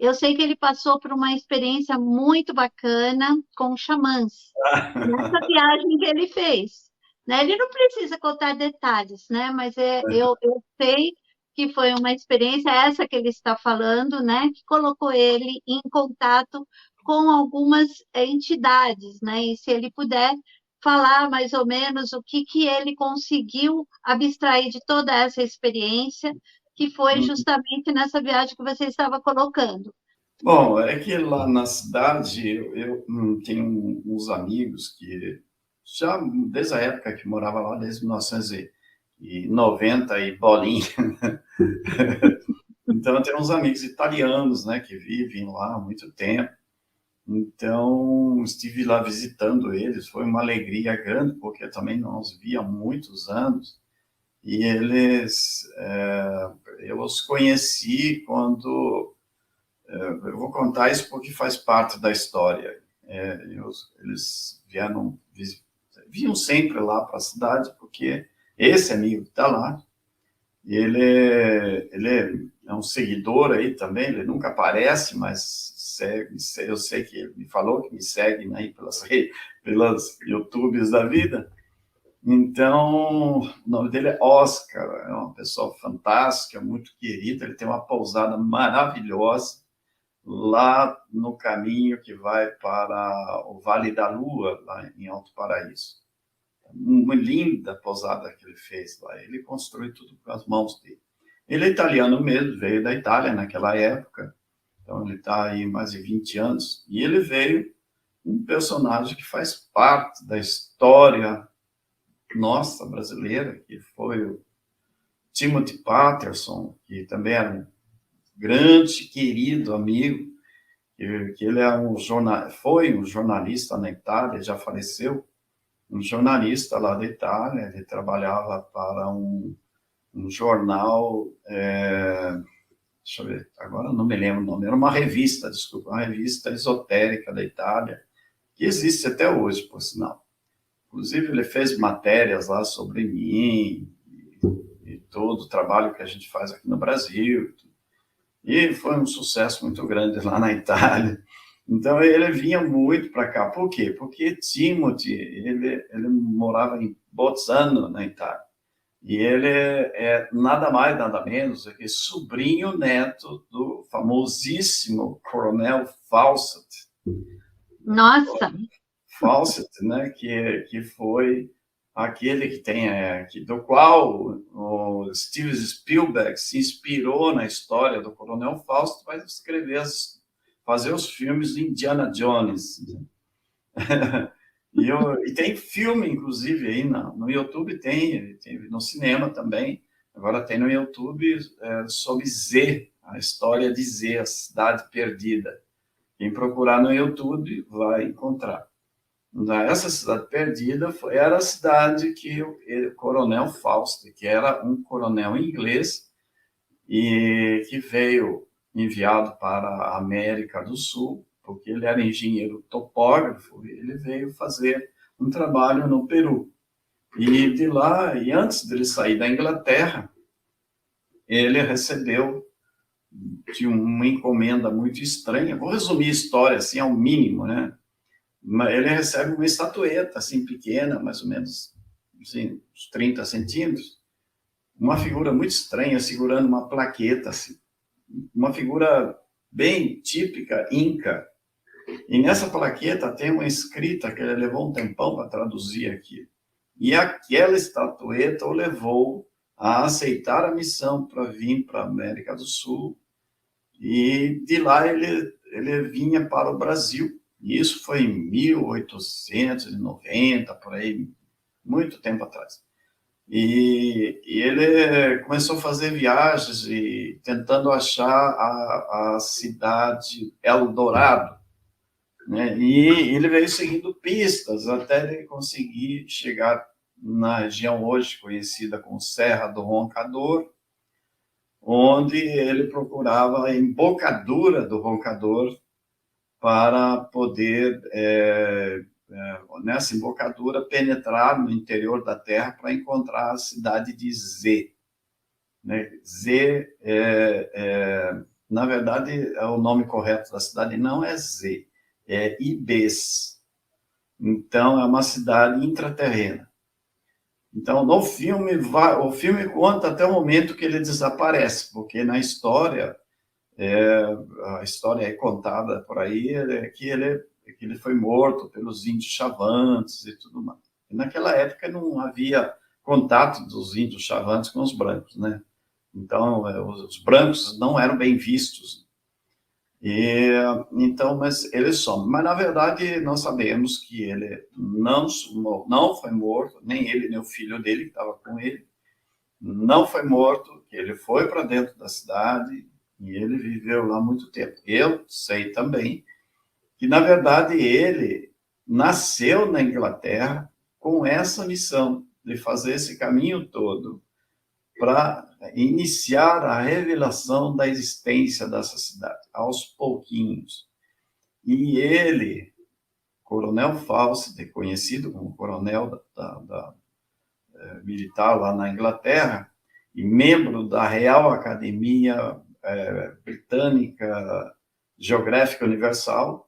eu sei que ele passou por uma experiência muito bacana com xamãs, nessa viagem que ele fez, né? Ele não precisa contar detalhes, né? Mas eu sei que foi uma experiência essa que ele está falando, né? Que colocou ele em contato com algumas entidades, né? E se ele puder falar mais ou menos o que que ele conseguiu abstrair de toda essa experiência, que foi justamente nessa viagem que você estava colocando. Bom, é que lá na cidade eu tenho uns amigos que já desde a época que morava lá, desde 1990 e bolinha. Então eu tenho uns amigos italianos, né, que vivem lá há muito tempo. Então estive lá visitando eles, foi uma alegria grande porque eu também não os via há muitos anos. E eu os conheci quando eu vou contar isso porque faz parte da história. Eles vinham sempre lá para a cidade, porque esse amigo que está lá, ele é um seguidor aí também, ele nunca aparece, mas eu sei que ele me falou que me segue, né, pelas YouTubes da vida. Então, o nome dele é Oscar, é uma pessoa fantástica, muito querida, ele tem uma pousada maravilhosa, lá no caminho que vai para o Vale da Lua, lá em Alto Paraíso. Uma linda pousada que ele fez lá. Ele construiu tudo com as mãos dele. Ele é italiano mesmo, veio da Itália naquela época, então ele está aí mais de 20 anos, e ele veio um personagem que faz parte da história nossa brasileira, que foi o Timothy Patterson, que também era um grande, querido amigo, que ele é foi um jornalista na Itália, já faleceu, um jornalista lá da Itália, ele trabalhava para um jornal, deixa eu ver, agora não me lembro o nome, era uma revista, desculpa, uma revista esotérica da Itália, que existe até hoje, por sinal. Inclusive, ele fez matérias lá sobre mim e todo o trabalho que a gente faz aqui no Brasil. E foi um sucesso muito grande lá na Itália. Então, ele vinha muito para cá. Por quê? Porque Timothy, ele morava em Bolzano, na Itália. E ele é nada mais, nada menos do que sobrinho neto do famosíssimo Coronel Fawcett. Nossa, Fawcett, né? Que foi aquele que tem, do qual o Steven Spielberg se inspirou na história do Coronel Fausto para escrever, fazer os filmes de Indiana Jones. E tem filme, inclusive, aí no YouTube, tem no cinema também, agora tem no YouTube sobre Z, a história de Z, a Cidade Perdida. Quem procurar no YouTube vai encontrar. Essa cidade perdida era a cidade que o Coronel Fausto, que era um coronel inglês e que veio enviado para a América do Sul, porque ele era engenheiro topógrafo, e ele veio fazer um trabalho no Peru. E de lá, e antes dele sair da Inglaterra, ele recebeu de uma encomenda muito estranha. Vou resumir a história assim ao mínimo, né? Ele recebe uma estatueta, assim, pequena, mais ou menos, assim, uns 30 centímetros, uma figura muito estranha, segurando uma plaqueta, assim, uma figura bem típica inca. E nessa plaqueta tem uma escrita que ele levou um tempão para traduzir aqui. E aquela estatueta o levou a aceitar a missão para vir para a América do Sul. E de lá ele vinha para o Brasil. E isso foi em 1890, por aí, muito tempo atrás. E ele começou a fazer viagens e tentando achar a cidade Eldorado, né? E ele veio seguindo pistas até ele conseguir chegar na região hoje conhecida como Serra do Roncador, onde ele procurava a embocadura do Roncador para poder, nessa embocadura, penetrar no interior da Terra para encontrar a cidade de Z. Né? Z na verdade, o nome correto da cidade não é Z, é Ibis. Então, é uma cidade intraterrena. Então, no filme, o filme conta até o momento que ele desaparece, porque na história, a história é contada por aí, que ele foi morto pelos índios Chavantes e tudo mais. E naquela época não havia contato dos índios Chavantes com os brancos, né? Então, os brancos não eram bem vistos. E, então, mas ele some. Mas, na verdade, nós sabemos que ele não foi morto, nem ele, nem o filho dele, que estava com ele, não foi morto, que ele foi para dentro da cidade e ele viveu lá muito tempo. Eu sei também que, na verdade, ele nasceu na Inglaterra com essa missão de fazer esse caminho todo para iniciar a revelação da existência dessa cidade, aos pouquinhos. E ele, Coronel Fawcett, conhecido como coronel da militar lá na Inglaterra, e membro da Real Academia Britânica Geográfica Universal,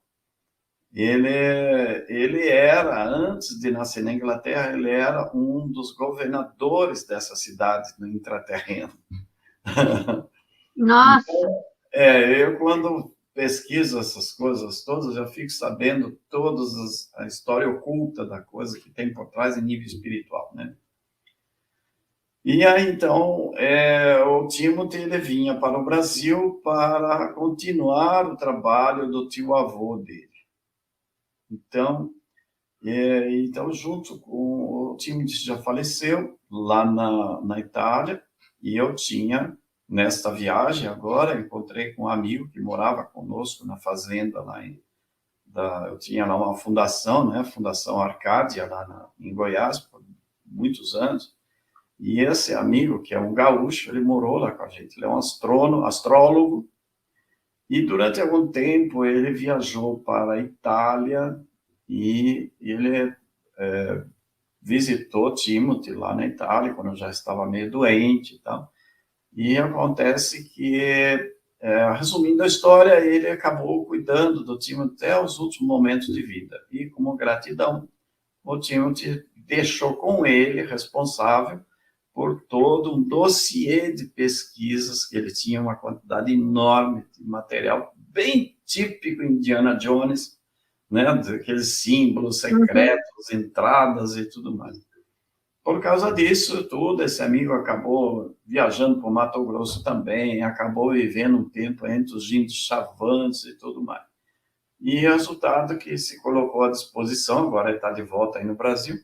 ele era, antes de nascer na Inglaterra, ele era um dos governadores dessa cidade no intraterreno. Nossa! Eu, quando pesquiso essas coisas todas, eu fico sabendo a história oculta da coisa que tem por trás em nível espiritual, né? E aí, então, o Timothy ele vinha para o Brasil para continuar o trabalho do tio-avô dele. Então, junto com o Timothy já faleceu lá na Itália, e eu tinha, nesta viagem agora, encontrei com um amigo que morava conosco na fazenda lá eu tinha lá uma fundação, né, Fundação Arcádia, lá em Goiás, por muitos anos, e esse amigo, que é um gaúcho, ele morou lá com a gente, ele é um astrólogo, e durante algum tempo ele viajou para a Itália e ele visitou Timothy lá na Itália, quando eu já estava meio doente e tal. E acontece que, resumindo a história, ele acabou cuidando do Timothy até os últimos momentos de vida. E, como gratidão, o Timothy deixou com ele responsável por todo um dossiê de pesquisas, que ele tinha uma quantidade enorme de material, bem típico Indiana Jones, né, daqueles símbolos secretos, entradas e tudo mais. Por causa disso tudo, esse amigo acabou viajando para o Mato Grosso também, acabou vivendo um tempo entre os índios Chavantes e tudo mais. E resultado que se colocou à disposição, agora ele está de volta aí no Brasil,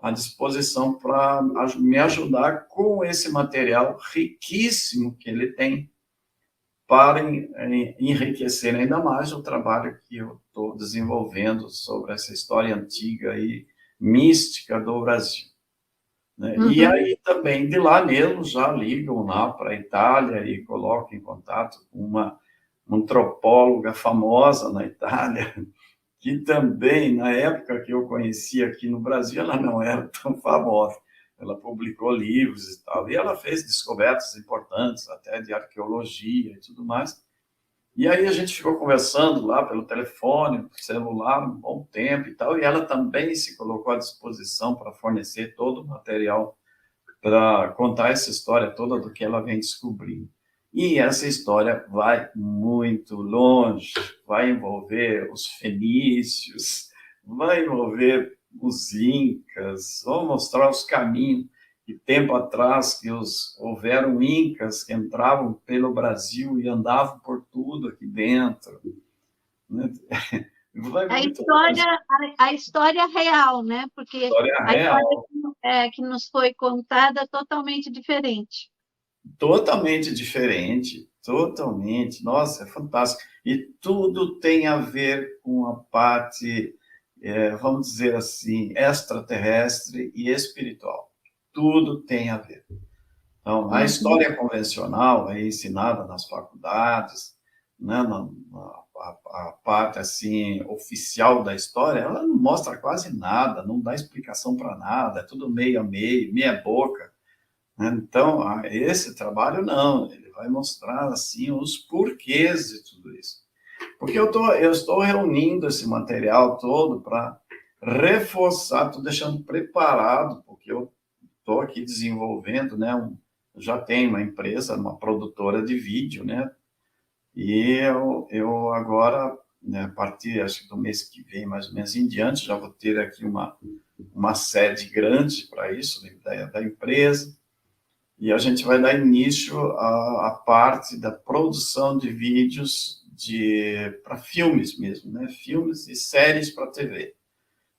à disposição para me ajudar com esse material riquíssimo que ele tem, para enriquecer ainda mais o trabalho que eu estou desenvolvendo sobre essa história antiga e mística do Brasil. Né? E aí também, de lá mesmo, já ligam lá para a Itália e colocam em contato com uma antropóloga famosa na Itália, que também, na época que eu conheci aqui no Brasil, ela não era tão famosa. Ela publicou livros e tal, e ela fez descobertas importantes, até de arqueologia e tudo mais. E aí a gente ficou conversando lá pelo telefone, celular, um bom tempo e tal, e ela também se colocou à disposição para fornecer todo o material para contar essa história toda do que ela vem descobrindo. E essa história vai muito longe, vai envolver os fenícios, vai envolver os incas, vão mostrar os caminhos. E tempo atrás que houveram incas que entravam pelo Brasil e andavam por tudo aqui dentro. Né? A história real, né? Porque história a real. história que nos foi contada é totalmente diferente. Totalmente diferente, totalmente. Nossa, é fantástico. E tudo tem a ver com a parte, vamos dizer assim, extraterrestre e espiritual. Tudo tem a ver. Então, a história convencional é ensinada nas faculdades, né, a parte assim oficial da história, ela não mostra quase nada, não dá explicação para nada, é tudo meio a meio, meia boca. Então, esse trabalho não, ele vai mostrar assim os porquês de tudo isso. Porque eu estou reunindo esse material todo para reforçar, estou deixando preparado, porque eu estou aqui desenvolvendo, né? Já tenho uma empresa, uma produtora de vídeo, né? E eu agora, né, a partir, acho que do mês que vem, mais ou menos em diante, já vou ter aqui uma sede grande para isso, da empresa, e a gente vai dar início à parte da produção de vídeos para filmes mesmo, né? Filmes e séries para TV.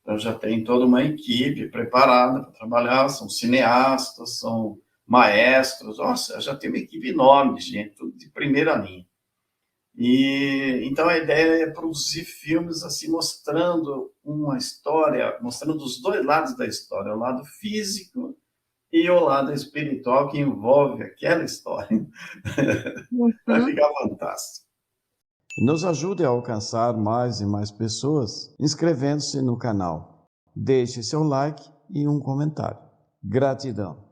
Então, já tem toda uma equipe preparada para trabalhar, são cineastas, são maestros, nossa, já tem uma equipe enorme de gente, tudo de primeira linha. E então a ideia é produzir filmes assim mostrando uma história, mostrando os dois lados da história, o lado físico e o lado espiritual que envolve aquela história. Vai Uhum. ficar fantástico. Nos ajude a alcançar mais e mais pessoas inscrevendo-se no canal. Deixe seu like e um comentário. Gratidão.